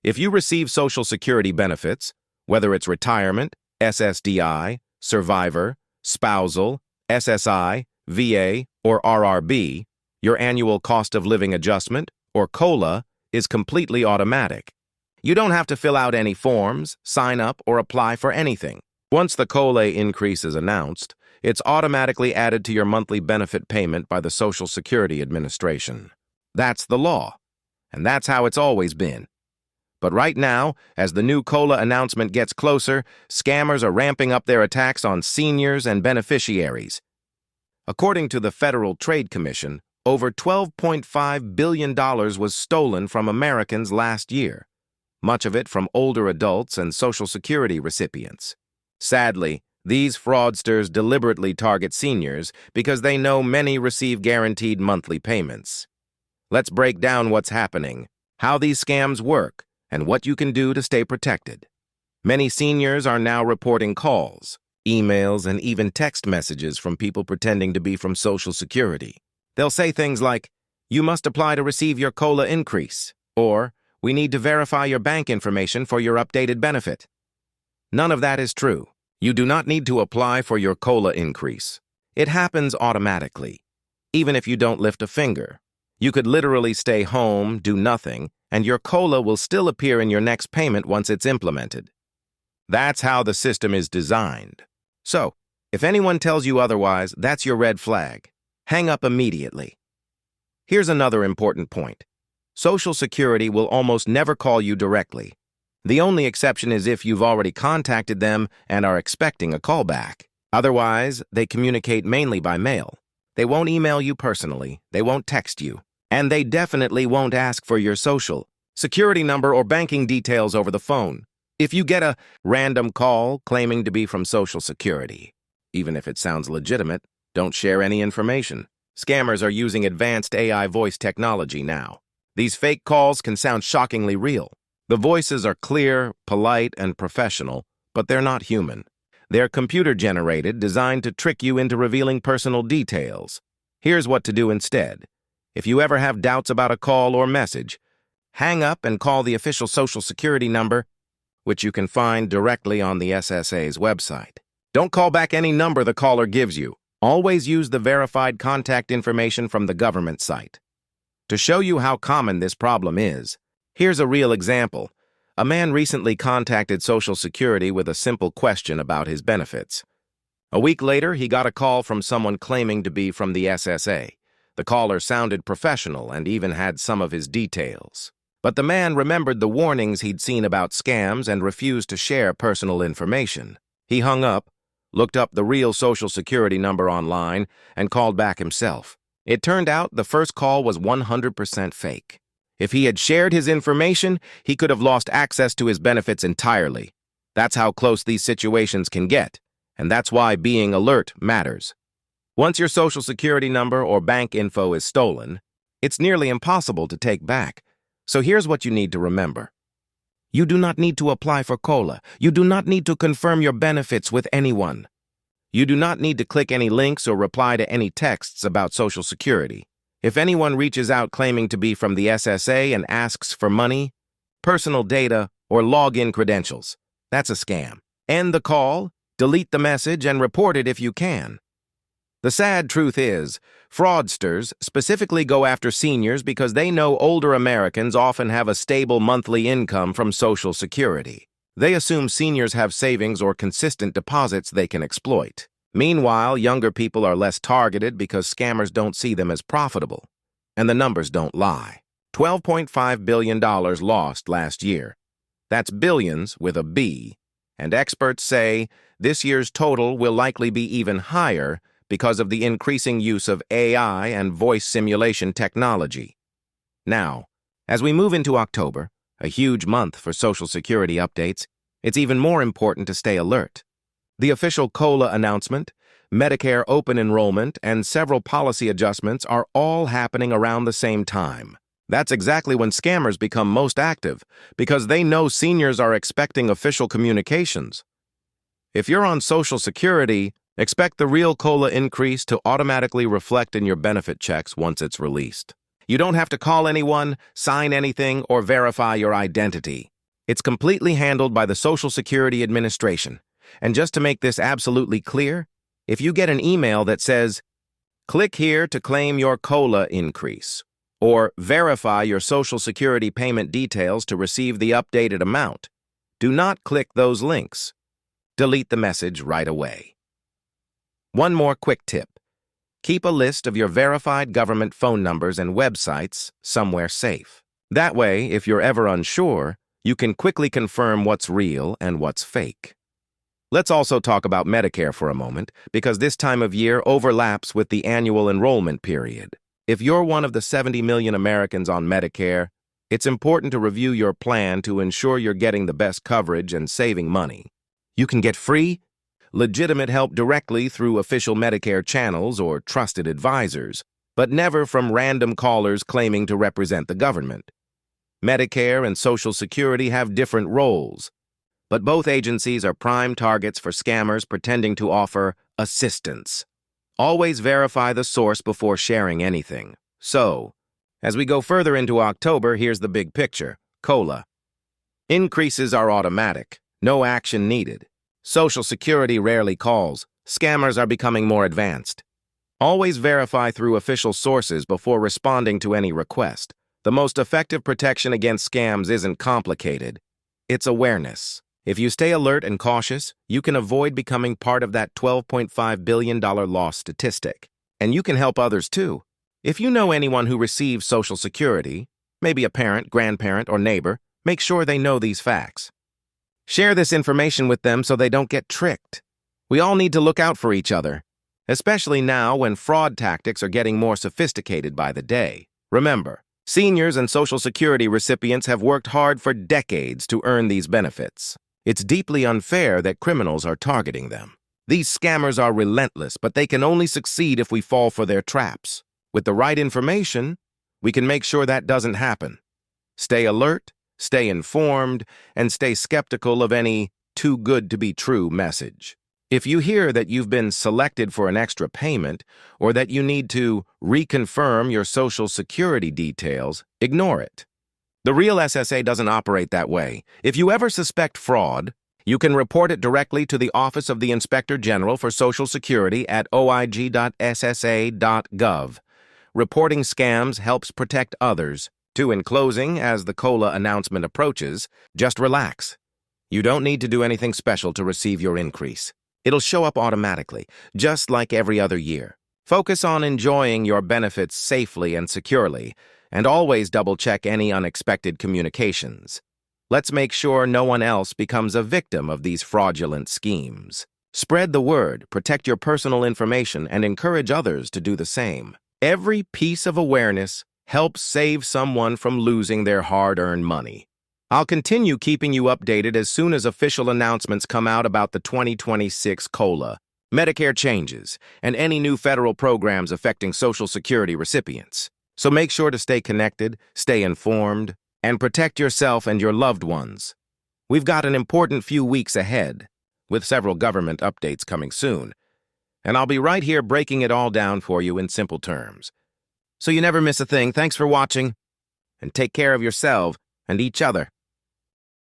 If you receive Social Security benefits, whether it's retirement, SSDI, survivor, spousal, SSI, VA, or RRB, your annual cost of living adjustment, or COLA, is completely automatic. You don't have to fill out any forms, sign up, or apply for anything. Once the COLA increase is announced, it's automatically added to your monthly benefit payment by the Social Security Administration. That's the law, and that's how it's always been. But right now, as the new COLA announcement gets closer, scammers are ramping up their attacks on seniors and beneficiaries. According to the Federal Trade Commission, over $12.5 billion was stolen from Americans last year, much of it from older adults and Social Security recipients. Sadly, these fraudsters deliberately target seniors because they know many receive guaranteed monthly payments. Let's break down what's happening, how these scams work, and what you can do to stay protected. Many seniors are now reporting calls, emails, and even text messages from people pretending to be from Social Security. They'll say things like, "You must apply to receive your COLA increase," or "We need to verify your bank information for your updated benefit." None of that is true. You do not need to apply for your COLA increase. It happens automatically, even if you don't lift a finger. You could literally stay home, do nothing, and your COLA will still appear in your next payment once it's implemented. That's how the system is designed. So, if anyone tells you otherwise, that's your red flag. Hang up immediately. Here's another important point. Social Security will almost never call you directly. The only exception is if you've already contacted them and are expecting a callback. Otherwise, they communicate mainly by mail. They won't email you personally, they won't text you, and they definitely won't ask for your Social Security number or banking details over the phone. If you get a random call claiming to be from Social Security, even if it sounds legitimate, don't share any information. Scammers are using advanced AI voice technology now. These fake calls can sound shockingly real. The voices are clear, polite, and professional, but they're not human. They're computer-generated, designed to trick you into revealing personal details. Here's what to do instead. If you ever have doubts about a call or message, hang up and call the official Social Security number, which you can find directly on the SSA's website. Don't call back any number the caller gives you. Always use the verified contact information from the government site. To show you how common this problem is, here's a real example. A man recently contacted Social Security with a simple question about his benefits. A week later, he got a call from someone claiming to be from the SSA. The caller sounded professional and even had some of his details. But the man remembered the warnings he'd seen about scams and refused to share personal information. He hung up, looked up the real Social Security number online, and called back himself. It turned out the first call was 100% fake. If he had shared his information, he could have lost access to his benefits entirely. That's how close these situations can get, and that's why being alert matters. Once your Social Security number or bank info is stolen, it's nearly impossible to take back. So here's what you need to remember. You do not need to apply for COLA. You do not need to confirm your benefits with anyone. You do not need to click any links or reply to any texts about Social Security. If anyone reaches out claiming to be from the SSA and asks for money, personal data, or login credentials, that's a scam. End the call, delete the message, and report it if you can. The sad truth is, fraudsters specifically go after seniors because they know older Americans often have a stable monthly income from Social Security. They assume seniors have savings or consistent deposits they can exploit. Meanwhile, younger people are less targeted because scammers don't see them as profitable. And the numbers don't lie. $12.5 billion lost last year. That's billions with a B. And experts say this year's total will likely be even higher because of the increasing use of AI and voice simulation technology. Now, as we move into October, a huge month for Social Security updates, it's even more important to stay alert. The official COLA announcement, Medicare open enrollment, and several policy adjustments are all happening around the same time. That's exactly when scammers become most active, because they know seniors are expecting official communications. If you're on Social Security, expect the real COLA increase to automatically reflect in your benefit checks once it's released. You don't have to call anyone, sign anything, or verify your identity. It's completely handled by the Social Security Administration. And just to make this absolutely clear, if you get an email that says, "Click here to claim your COLA increase," or "Verify your Social Security payment details to receive the updated amount," do not click those links. Delete the message right away. One more quick tip. Keep a list of your verified government phone numbers and websites somewhere safe. That way, if you're ever unsure, you can quickly confirm what's real and what's fake. Let's also talk about Medicare for a moment, because this time of year overlaps with the annual enrollment period. If you're one of the 70 million Americans on Medicare, it's important to review your plan to ensure you're getting the best coverage and saving money. You can get free, legitimate help directly through official Medicare channels or trusted advisors, but never from random callers claiming to represent the government. Medicare and Social Security have different roles, but both agencies are prime targets for scammers pretending to offer assistance. Always verify the source before sharing anything. So, as we go further into October, here's the big picture. COLA. Increases are automatic. No action needed. Social Security rarely calls. Scammers are becoming more advanced. Always verify through official sources before responding to any request. The most effective protection against scams isn't complicated. It's awareness. If you stay alert and cautious, you can avoid becoming part of that $12.5 billion loss statistic. And you can help others too. If you know anyone who receives Social Security, maybe a parent, grandparent, or neighbor, make sure they know these facts. Share this information with them so they don't get tricked. We all need to look out for each other, especially now when fraud tactics are getting more sophisticated by the day. Remember, seniors and Social Security recipients have worked hard for decades to earn these benefits. It's deeply unfair that criminals are targeting them. These scammers are relentless, but they can only succeed if we fall for their traps. With the right information, we can make sure that doesn't happen. Stay alert, stay informed, and stay skeptical of any too-good-to-be-true message. If you hear that you've been selected for an extra payment or that you need to reconfirm your Social Security details, ignore it. The real SSA doesn't operate that way. If you ever suspect fraud, you can report it directly to the Office of the Inspector General for Social Security at oig.ssa.gov. Reporting scams helps protect others. In closing, as the COLA announcement approaches, just relax. You don't need to do anything special to receive your increase. It'll show up automatically, just like every other year. Focus on enjoying your benefits safely and securely, and always double-check any unexpected communications. Let's make sure no one else becomes a victim of these fraudulent schemes. Spread the word, protect your personal information, and encourage others to do the same. Every piece of awareness helps save someone from losing their hard-earned money. I'll continue keeping you updated as soon as official announcements come out about the 2026 COLA, Medicare changes, and any new federal programs affecting Social Security recipients. So make sure to stay connected, stay informed, and protect yourself and your loved ones. We've got an important few weeks ahead, with several government updates coming soon, and I'll be right here breaking it all down for you in simple terms. So you never miss a thing. Thanks for watching, and take care of yourself and each other.